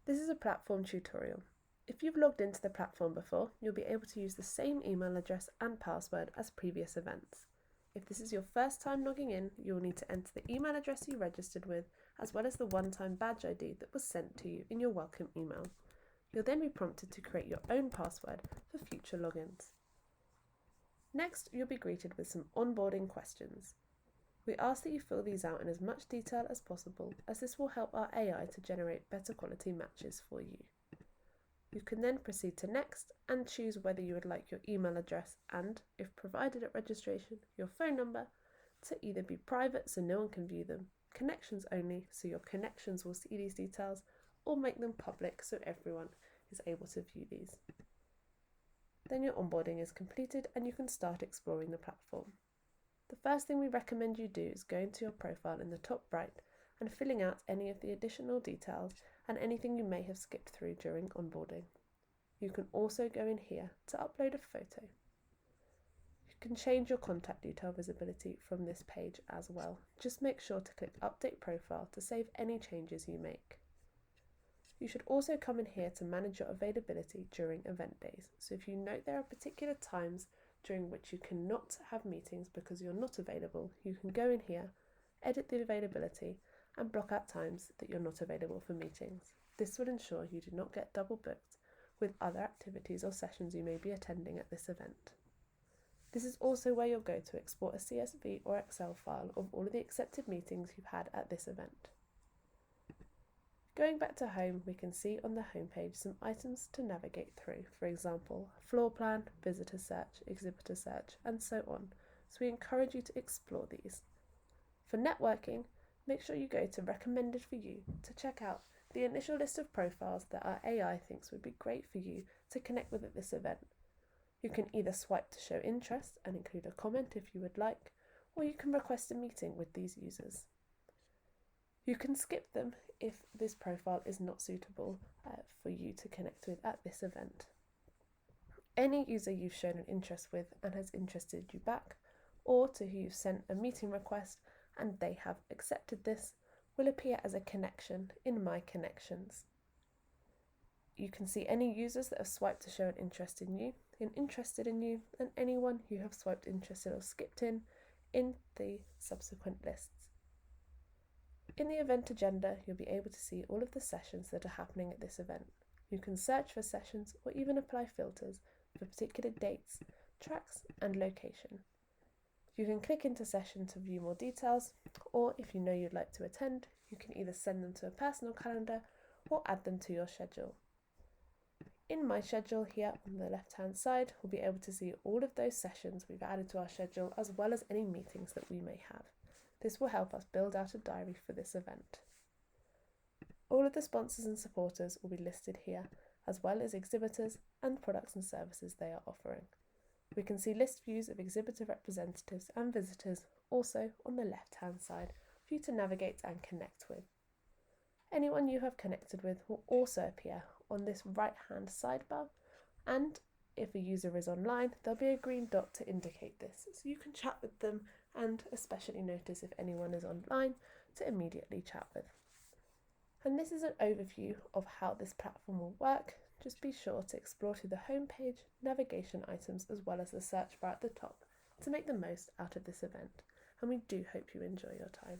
This is a platform tutorial. If you've logged into the platform before, you'll be able to use the same email address and password as previous events. If this is your first time logging in, you'll need to enter the email address you registered with, as well as the one-time badge ID that was sent to you in your welcome email. You'll then be prompted to create your own password for future logins. Next, you'll be greeted with some onboarding questions. We ask that you fill these out in as much detail as possible, as this will help our AI to generate better quality matches for you. You can then proceed to next and choose whether you would like your email address and, if provided at registration, your phone number to either be private so no one can view them, connections only so your connections will see these details, or make them public so everyone is able to view these. Then your onboarding is completed and you can start exploring the platform. The first thing we recommend you do is go into your profile in the top right and filling out any of the additional details and anything you may have skipped through during onboarding. You can also go in here to upload a photo. You can change your contact detail visibility from this page as well. Just make sure to click Update Profile to save any changes you make. You should also come in here to manage your availability during event days. So if you note there are particular times during which you cannot have meetings because you're not available, you can go in here, edit the availability, and block out times that you're not available for meetings. This will ensure you do not get double booked with other activities or sessions you may be attending at this event. This is also where you'll go to export a CSV or Excel file of all of the accepted meetings you've had at this event. Going back to home, we can see on the home page some items to navigate through, for example, floor plan, visitor search, exhibitor search, and so on. So we encourage you to explore these. For networking, make sure you go to Recommended for You to check out the initial list of profiles that our AI thinks would be great for you to connect with at this event. You can either swipe to show interest and include a comment if you would like, or you can request a meeting with these users. You can skip them if this profile is not suitable for you to connect with at this event. Any user you've shown an interest with and has interested you back, or to who you've sent a meeting request and they have accepted this, will appear as a connection in My Connections. You can see any users that have swiped to show an interest in you, interested in you, and anyone who have swiped interested or skipped in the subsequent lists. In the event agenda, you'll be able to see all of the sessions that are happening at this event. You can search for sessions or even apply filters for particular dates, tracks, and location. You can click into session to view more details, or if you know you'd like to attend, you can either send them to a personal calendar or add them to your schedule. In My Schedule here on the left-hand side, we'll be able to see all of those sessions we've added to our schedule, as well as any meetings that we may have. This will help us build out a diary for this event. All of the sponsors and supporters will be listed here, as well as exhibitors and products and services they are offering. We can see list views of exhibitor representatives and visitors also on the left-hand side for you to navigate and connect with. Anyone you have connected with will also appear on this right-hand sidebar, and if a user is online, there'll be a green dot to indicate this, so you can chat with them and especially notice if anyone is online to immediately chat with. And this is an overview of how this platform will work. Just be sure to explore through the home page, navigation items, as well as the search bar at the top to make the most out of this event. And we do hope you enjoy your time.